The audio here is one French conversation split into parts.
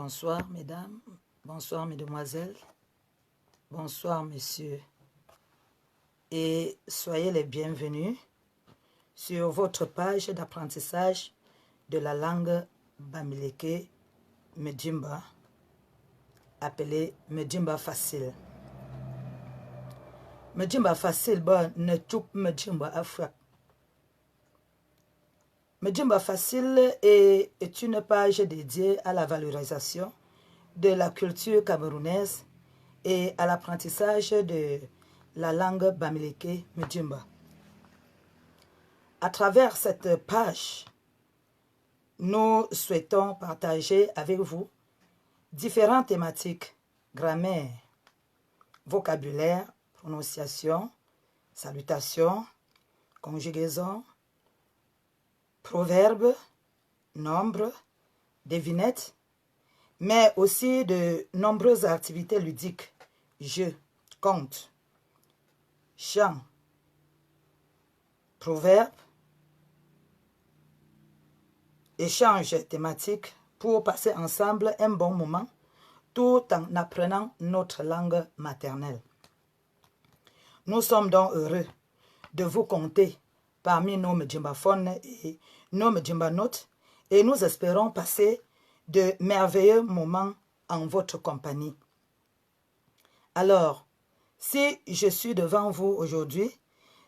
Bonsoir, mesdames. Bonsoir, mesdemoiselles. Bonsoir, messieurs. Et soyez les bienvenus sur votre page d'apprentissage de la langue Bamileke Medjimba, appelée Medjimba facile. Medjimba facile, ne tout Medjimba Afrique. Medjimba facile est une page dédiée à la valorisation de la culture camerounaise et à l'apprentissage de la langue Bamileke Medjimba. À travers cette page, nous souhaitons partager avec vous différentes thématiques: grammaire, vocabulaire, prononciation, salutation, conjugaison, proverbes, nombres, devinettes, mais aussi de nombreuses activités ludiques, jeux, contes, chants, proverbes, échanges thématiques pour passer ensemble un bon moment tout en apprenant notre langue maternelle. Nous sommes donc heureux de vous compter parmi nos Medjimbaphones et nos Medjimbanotes et nous espérons passer de merveilleux moments en votre compagnie. Alors, si je suis devant vous aujourd'hui,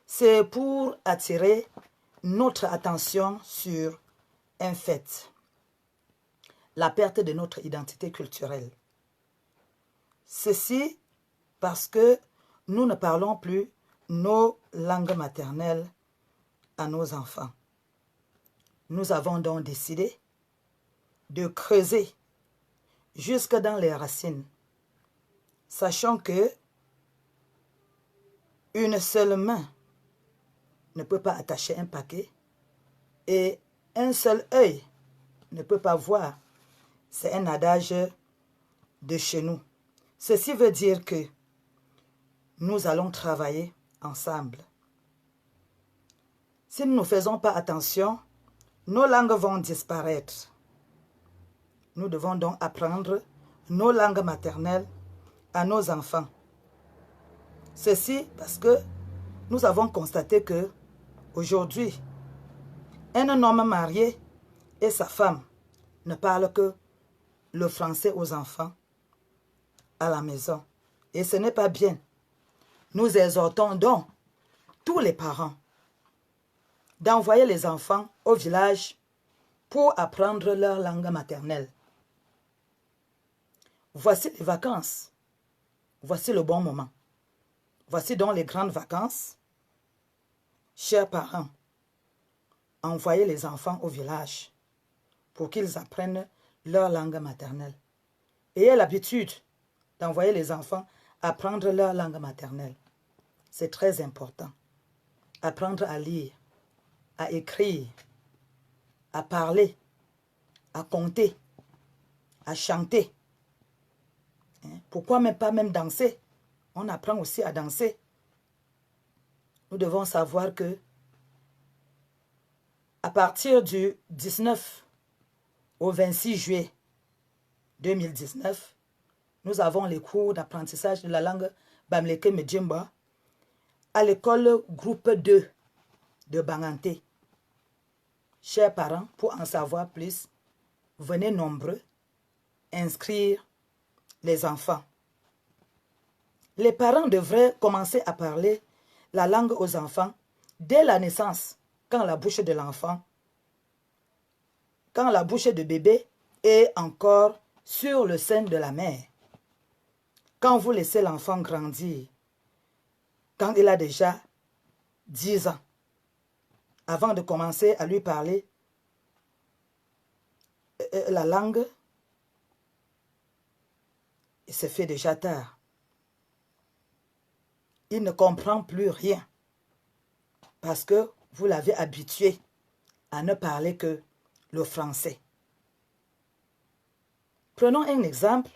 c'est pour attirer notre attention sur un fait: la perte de notre identité culturelle. Ceci parce que nous ne parlons plus nos langues maternelles à nos enfants. Nous avons donc décidé de creuser jusque dans les racines, sachant que une seule main ne peut pas attacher un paquet et un seul œil ne peut pas voir. C'est un adage de chez nous. Ceci veut dire que nous allons travailler ensemble. Si nous ne faisons pas attention, nos langues vont disparaître. Nous devons donc apprendre nos langues maternelles à nos enfants. Ceci parce que nous avons constaté que aujourd'hui, un homme marié et sa femme ne parlent que le français aux enfants à la maison. Et ce n'est pas bien. Nous exhortons donc tous les parents d'envoyer les enfants au village pour apprendre leur langue maternelle. Voici les vacances. Voici le bon moment. Voici donc les grandes vacances. Chers parents, envoyez les enfants au village pour qu'ils apprennent leur langue maternelle. Ayez l'habitude d'envoyer les enfants apprendre leur langue maternelle. C'est très important. Apprendre à lire, à écrire, à parler, à compter, à chanter. Pourquoi même pas même danser? On apprend aussi à danser. Nous devons savoir que à partir du 19 au 26 juillet 2019, nous avons les cours d'apprentissage de la langue Bamileke Medjimba à l'école groupe 2 de Banganté. Chers parents, pour en savoir plus, venez nombreux inscrire les enfants. Les parents devraient commencer à parler la langue aux enfants dès la naissance, quand la bouche de l'enfant, quand la bouche de bébé est encore sur le sein de la mère. Quand vous laissez l'enfant grandir, quand il a déjà 10 ans, avant de commencer à lui parler la langue, il se fait déjà tard. Il ne comprend plus rien parce que vous l'avez habitué à ne parler que le français. Prenons un exemple.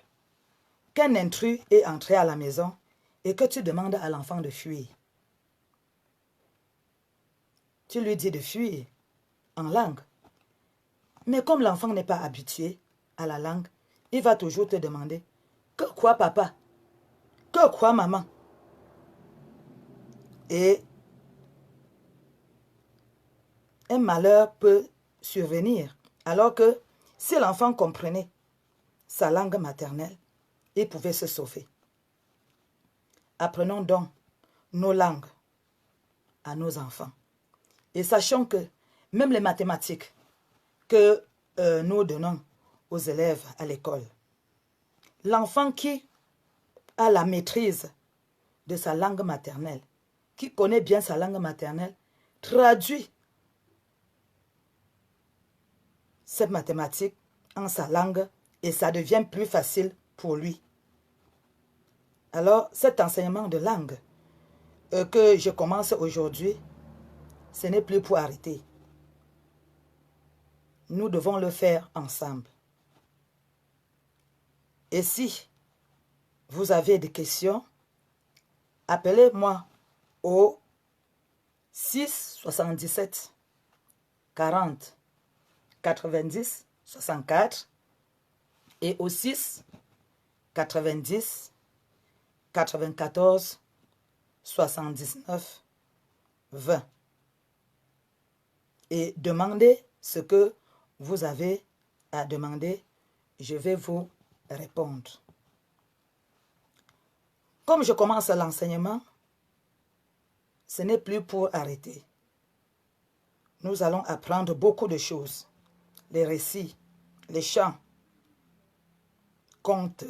Qu'un intrus est entré à la maison et que tu demandes à l'enfant de fuir. Tu lui dis de fuir en langue. Mais comme l'enfant n'est pas habitué à la langue, il va toujours te demander, que quoi papa? Que quoi maman? Et un malheur peut survenir. Alors que si l'enfant comprenait sa langue maternelle, il pouvait se sauver. Apprenons donc nos langues à nos enfants. Et sachons que même les mathématiques que nous donnons aux élèves à l'école, l'enfant qui a la maîtrise de sa langue maternelle, qui connaît bien sa langue maternelle, traduit cette mathématique en sa langue et ça devient plus facile pour lui. Alors, cet enseignement de langue que je commence aujourd'hui, ce n'est plus pour arrêter. Nous devons le faire ensemble. Et si vous avez des questions, appelez-moi au 6 77 40 90 64 et au 6 90 94 79 20 et demandez ce que vous avez à demander, je vais vous répondre. Comme je commence l'enseignement, ce n'est plus pour arrêter. Nous allons apprendre beaucoup de choses. Les récits, les chants, contes,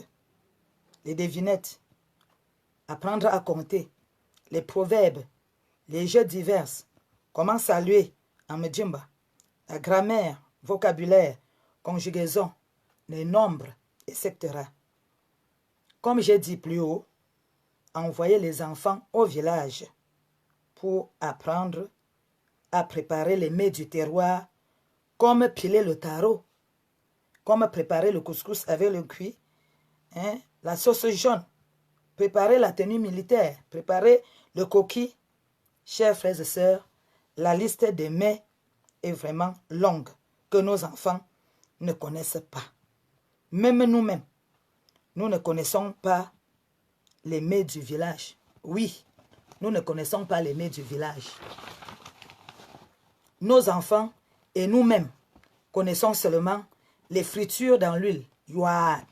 les devinettes, apprendre à compter, les proverbes, les jeux divers, comment saluer en Medjimba, la grammaire, vocabulaire, conjugaison, les nombres, etc. Comme j'ai dit plus haut, envoyez les enfants au village pour apprendre à préparer les mets du terroir, comme piler le taro, comme préparer le couscous avec le cuit, la sauce jaune, préparer la tenue militaire, préparer le coquille. Chers frères et sœurs, la liste des mets est vraiment longue, que nos enfants ne connaissent pas. Même nous-mêmes, nous ne connaissons pas les mets du village. Oui, nous ne connaissons pas les mets du village. Nos enfants et nous-mêmes connaissons seulement les fritures dans l'huile, yuad,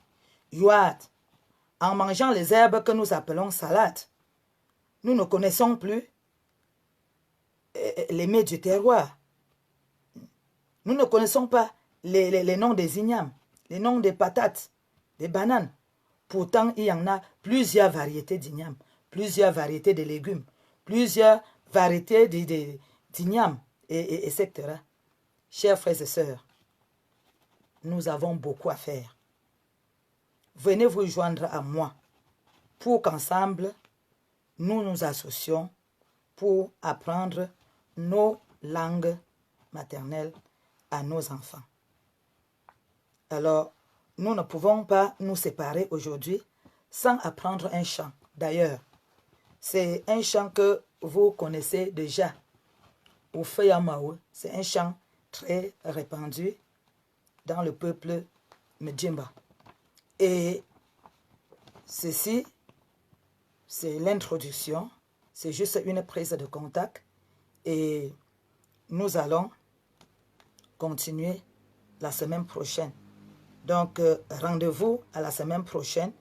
yuad, en mangeant les herbes que nous appelons salade. Nous ne connaissons plus les mets du terroir. Nous ne connaissons pas les noms des ignames, les noms des patates, des bananes. Pourtant, il y en a plusieurs variétés d'ignames, plusieurs variétés de légumes, plusieurs variétés d'ignames, etc. Chers frères et sœurs, nous avons beaucoup à faire. Venez vous joindre à moi pour qu'ensemble, nous nous associons pour apprendre nos langues maternelles à nos enfants. Alors, nous ne pouvons pas nous séparer aujourd'hui sans apprendre un chant. D'ailleurs, c'est un chant que vous connaissez déjà. Oufeyamaou, c'est un chant très répandu dans le peuple Medjimba. Et ceci, c'est l'introduction, c'est juste une prise de contact et nous allons continuer la semaine prochaine. Donc, rendez-vous à la semaine prochaine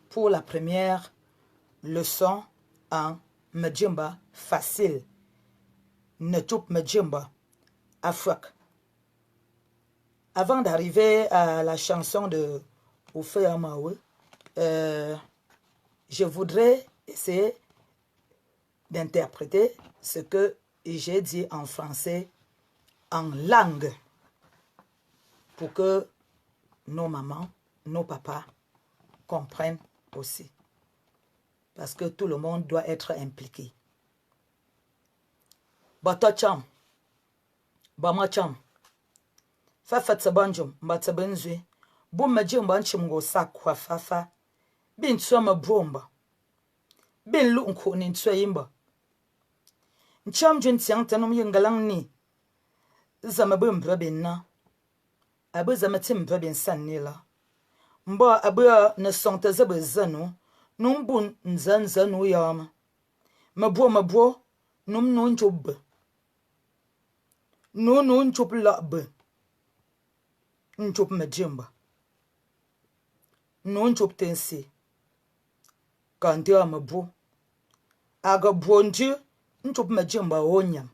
pour la première leçon en Medjimba facile. Netup Medjimba, Afrak. Avant d'arriver à la chanson de Oufeyamaou, je voudrais essayer d'interpréter ce que j'ai dit en français en langue pour que nos mamans, nos papas comprennent aussi. Parce que tout le monde doit être impliqué. Batocham, Bamacham, Fafatsabanjum, Batabenzui, Bumajim Banchimgo Sakwa Fafa, Bin Swama Bromba, Bin Lunkun in Swayimba. Ncham Juntian Tanum Yungalang ni Zamabum Brabin na Abuzamatim Brabin San Nila Mba abua ne sonte ze bezanu. Num bun nzanu yama. Mabo num nun chub. Nun chub la be. Nchub majimba. Nun chub tensi. Kandia mabo. Aga bonji nchub majimba onyam.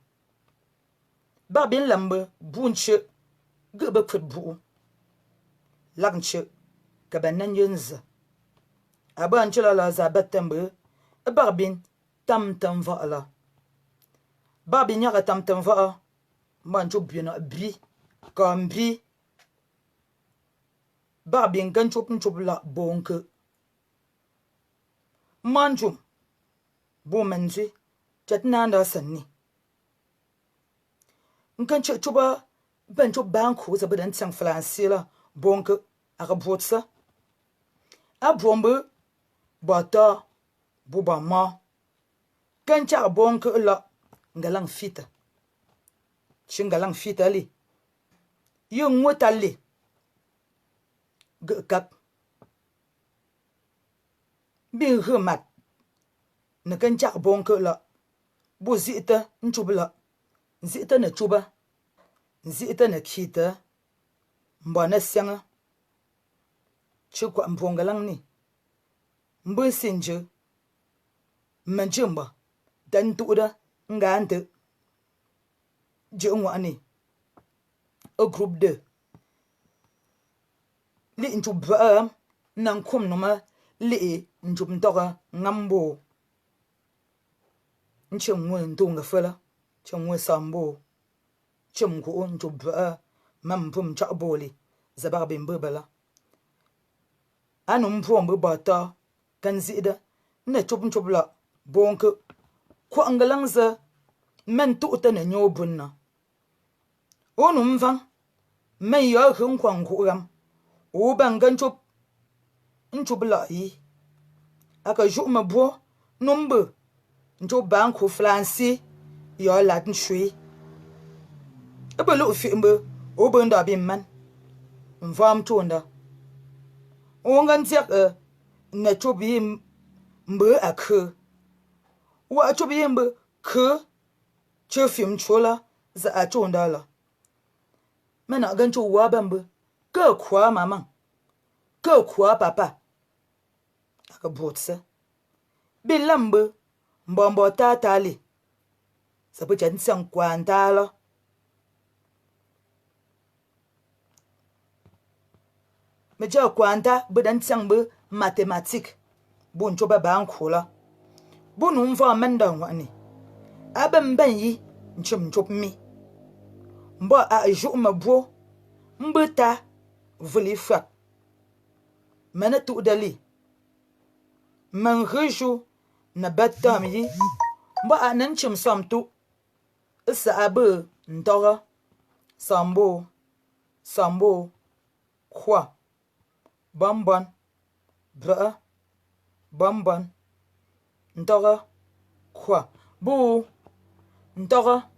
Babin lambe bunche gebe kwet bu. Lagnche kabanan yenza. Aba nchela la za batembe. Babin tam va'ala. Babin yaga tam va'a. Mancho bina bi. Kambi. Babin ganchop la bonke. Manchum. Bo menzi. Chatnanda sanni. Nkanche chuba. Bencho banku za bedan tsang flansila. Bonke. Agabotsa. Abombe. Bata. Bubama. Kancha bonke la. Ngalang fita. Shingalang fita li. Yung wotali. Gekap. Bin remat. Ne kancha bonke la. Bo zita nchubla. Zita ne chuba. Zita ne kita. Mbana sianga. Chukwa mpongalang ni. Mbe sinje. Menjimba. Dan tuuda. Ngante. Jengwa ni. A group de. Li nchubba. Nankum numa. Li nchubntoga. Ngambo. Nchemwe ntunga fela. Chemwe sambo. Chemko nchubba. Mampum chakboli. Zababi mbebala. Anu mpombe bata. Kanzida. Ne chubla. Bonke. Kwa angalangza. Men tuuta ne nyobunna. Onu mvang. Men yohun kwa nkuram. Uban nchubla yi. Aka jukma bo. Numbe. Nchubba nku flansi. Yo latin shui. Ebe lu fimbe. Ube ndabi man. Mvam tonda. Ongan tiak ne chubi mbe akhe. Wa chubi mbe ke. Chefim chola. Za atonda la. Mena gancho wabambe. Ke kwa maman. Ke kwa papa. Aka botse. Bilambe. Mbombo tatali. Sape chansiang kwa ntala. Meja kwanta bedan tiangbe mathématique. Bon choba bankola. Bon umva menda wani. Aben ben yi nchim chop mi. Mba a jou mabo. Mbeta vuli fak. Mena tu dali. Man rejo na batam yi. Mba a nanchim samtu. Isa abe ntora. Sambo. Kwa. Bamban. Bra. Bamban. Ntora. Kwa. Bu. Ntora.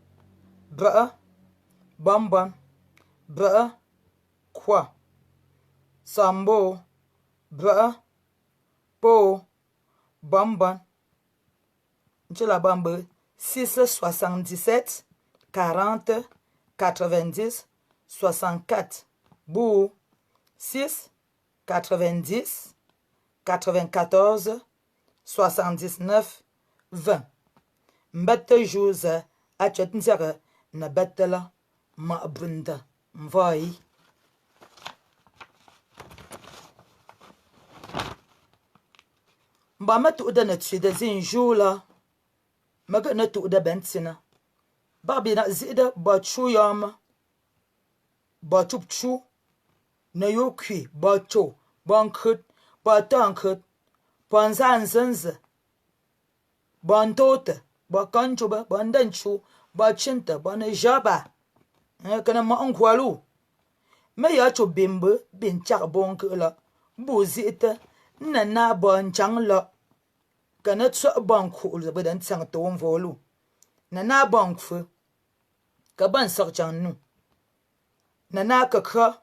Bra. Bamban. Bra. Kwa. Sambo. Bra. Po. Bamban. Nchela bambe. 677 40 90 64. Bu. 6 90 94 79 20. Mbette Jose achetnzere na bettela ma bunda mvai. Mba matu da na tsida zin jula. Maga na tu da bentina. Babi na zida ba chu yama. Ba chup chu. Na yoki ba cho. Ban kut. Ba tankut. Ban zan zanza. Ban tote. Ba kanchuba. Ban danchu. Ba chinta. Ban jaba. Kana ma ankwalu. Me ya cho bimbe. Bin chak bonke la. Bu zita. Na ban chang la. Kana tso ban ku za bedan tsang to volu. Na ban fu. Ka ban sak chang nu. Na ka kha.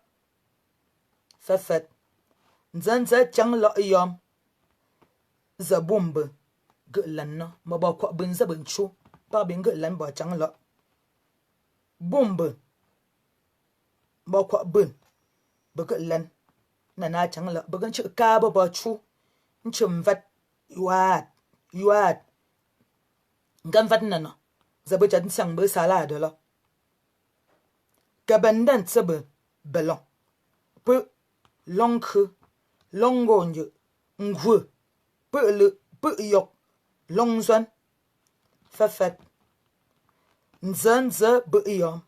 Fafat. Nzanza chang lo yom. Za bombe. Ge lan no. Ma ba kwa ben za ben chu. Ba ben ge lan ba chang lo. Bombe. Ba kwa ben. Ba ge lan. Na chang lo. Ba gen chu ka ba chu. Nchum vat. Yuat. Ngam vat na no. Za ba chan sang ba salade lo. Kabandan tsebe belon. Peu long ke. Longonje. Ngwe. Peu le. Peu yok. Long zwan. Fafat. Nzanze be yom.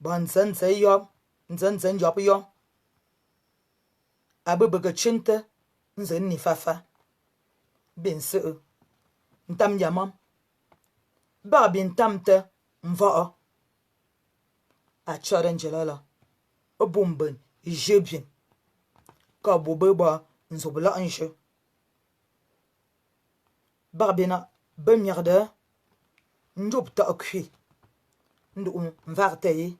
Ban nzanze yom. Nzanze yop yom. Abe bege chinte. Nzen ni fafa. Ben se. Ntam yamam. Ba bin tamte. Mva. A choren jelala. O bomben. Jebien. Ka bobe ba. Nzobla anje. Barbina. Bemyerde. Njop ta okui. Ndu mvarteye.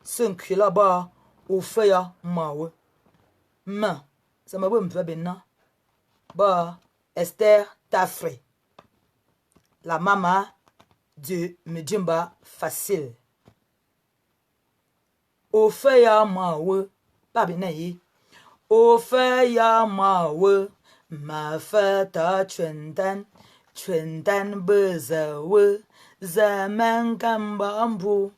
Sen kui la ba. Ou feya mawe. Ma. Ça m'a bon benna. Ba. Esther Tafre. La maman du Mjimba facile. Ou feya mawe. Barbina yi. Ou feya mawe. Ma fata chwendan. Chwendan bezawe. Zaman kan bambu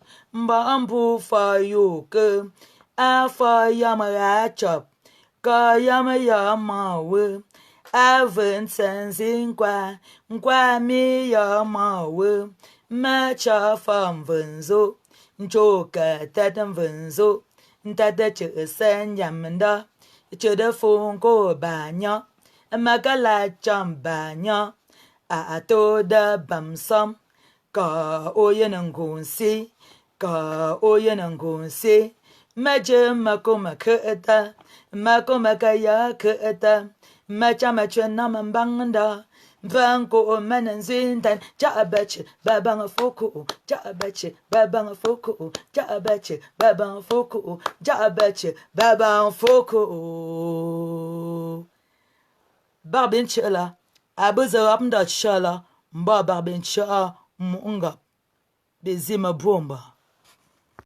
fayoke. Afa yama chop. Ka yama we. Aven senzin kwa mi yama we. Ma cha fam venzo. Njoka tatan venzo. Ntata che sen yamenda. Che de fonko banya. Magala chambanya. A to da bamsam. Ka oyen ngonsi. Ka oyen ngonsi. Maje makoma keeta. Makoma kaya keeta. Macha na mambanganda. Vanko mananzintan. Jabache babang foko. Jabache babang foko. Jabache babang foko. Jabache babang foko. Barbin chela. Abuza apnda chala. Mba barbin chala. Munga. Bezima bomba.